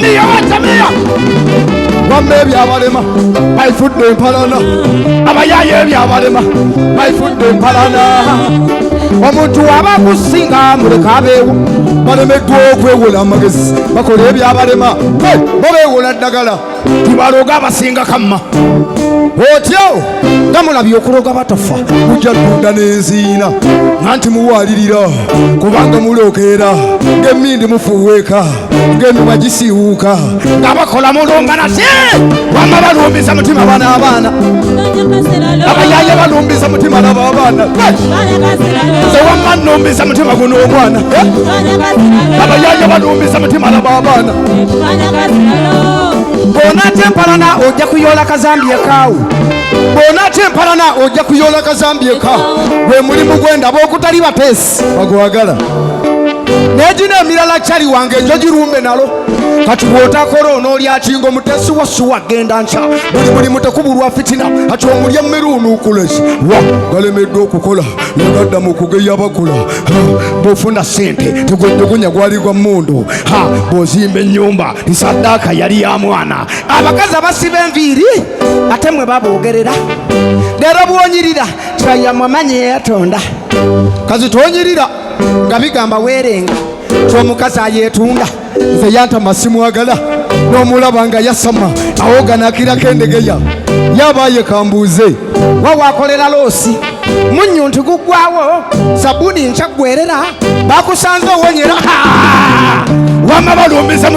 Watamiya Wambe byabalema bayifudde empalana abayaye byabalema bayifudde empalana omuntu aba kusinga muleka abeewo balemeddwa okwewola amagezi bakola ebyabalema babeewola ddagala tibaloga abasinga kamma otyo gamulabye okuloga batafa mujja ddunda n'enziina nanti muwalirira kubanga mulokeera ng'emmindi mufuweeka ng'enuma gisiiwuuka nga bakola mulungana si wamma balumbiza mutima bana abaana abayaye balumbiza mutima nabo abaana ze wamma nnumbiza mutima guno omwana abayaye balumbiza mutima nabo abaana bw'onaatempalana ojja kuyola kazambye kaawo bw'onaatempalana ojja kuyola kazambye ka gwe mulimu gw'endaba okutali bateesi bagwagala negino emirala kyali wange egyo girumbe nalo kati bw'otakola onoolyakinga omutesi wa suwa genda nkya buli mulimu tekubulwa fitina ati omulya mmeruunuukulesi wa galemeddwa okukola negadda mu kugeya bakola bw'ofuna sente tegwejugunya gwali gwa mmundu bw'ozimba ennyumba tisaddaaka yali ya mwana abakazi abasiba enviiri ate mwe baboogerera leero bwonyirira tayamwamanye yeyatonda kazi tonyirira nga bigamba weerenga ky'omukazi ayeetunda nze yanta masimu agala n'omulaba nga yasama awoganakirako endegeya yabaye kambuuze wawakolera loosi munnyu nti guggwawo sabuni nkyagwerera bakusanze owonyera wamma balumbiza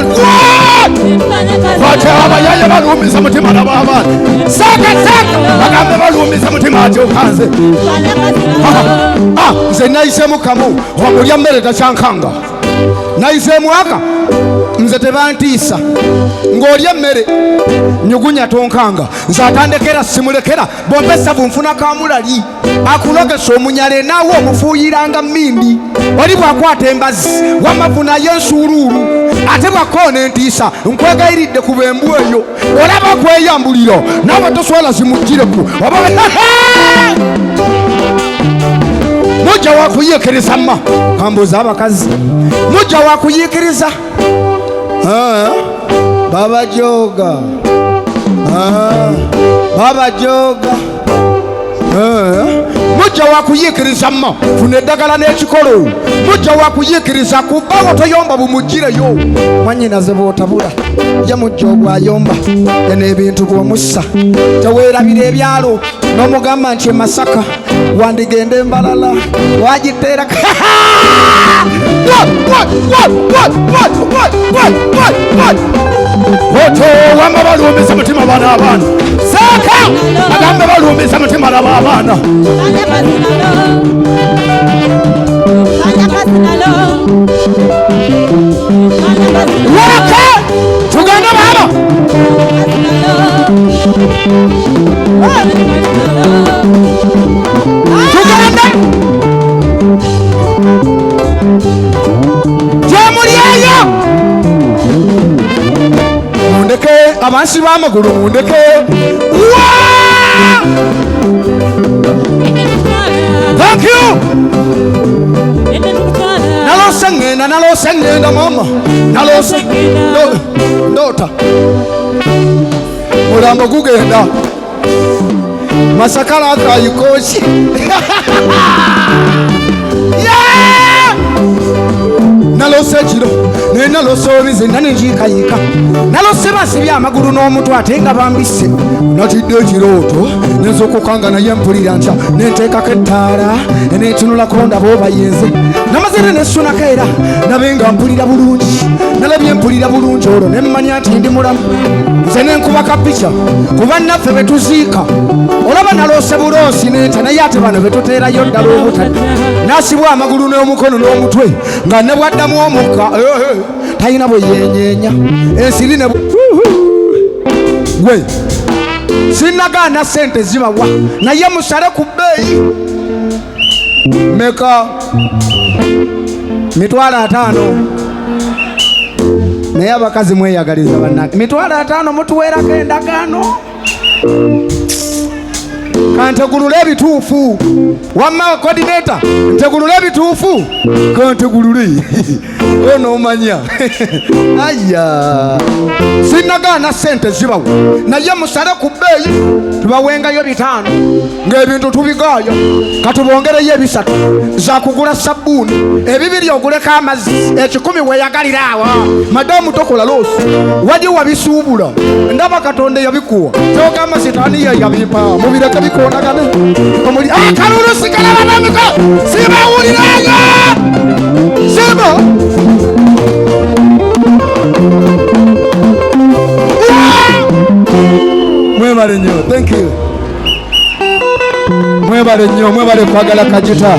abayaye balumbiza mutima nababaana saaka bagambe balumbiza mutima ati okanze nze nayisemu kamu omulya mmere takyankanga nayisemu aka nze tebantiisa ng'olya emmere nyugunya tonkanga nze atandekera simulekera bompesa bunfuna kamulali akulogesa omunyale naawe omufuuyiranga mmindi oli bwakwata embazi wamafunayo ensuuluulu ate bwakoona entiisa nkwegayiridde ku bembu eyo olaba okweyambuliro naawe toswala zimuggireku oba mujja wakuyiikiriza mma kambuuza abakazi mujja wakuyiikiriza babajooga babajooga mujja wakuyiikiriza mma funa eddagala n'ekikolo mujja wakuyiikiriza kubanga toyomba bumugireyo mwanyinaze bw'otabula ye mujja ogwayomba eno ebintu bw'omussa teweerabira ebyalo n'omugamba nti emasaka wandigenda embalala wagiteera oto wamma balumbiza mutima bana abaana saaka bagambe balumbiza mutima naba abaana waka tugende baba tugende gyemulyeyo mundeke abansi b'amagulu mundeke thank you nalose ngenda mama nalose ndota mulambo gugenda masakala akayikoki nalose ekiro naye nalose obize nanenjiikayika nalose basibye amagulu n'omutwe ate nga bambise natidde ekirooto nenzokukanga naye mpulira ntya nenteekako ettaala nentunulako ndaba obayenze namazire nessunako era nabe nga mpulira bulungi nalabye mpulira bulungi olwo nemmanya nti ndi mulamu nze nenkuba kapica kuba naffe betuziika olaba nalose buloosi nenta naye ate bano betuteerayo ddala obutadde nasibwa amagulu n'omukono n'omutwe nga ne bwaddamu omukka talina bwe yenyeenya ensiri ne gwe sinagaana sente zibawa naye musale ku bbeeyi meka 50,000 naye abakazi mweyagaliza bannange 50,000 mutuweerako endagaano kantegulule ebituufu. Wamma coordinator ntegulule ebituufu kantegulule onoomanya. Aya sinagaana sente zibawo naye musale ku bbeeyi tubawengayo 5 ng'ebintu tubigaaya katubongereyo 3 zakugula sabbuuni ebibiri oguleko amazzi 10 weeyagalira awo. Madamu tokola loosi waje wabisuubula ndaba Katonda yabikuwa kyogamba sitaani ye yabipa mubireke bikoonagane omuli akalulu sikalaba namiko sibawuliranga sibo mwebale nnyo. Thank you. Mwebale nnyo, mwebale kwagala Kajita.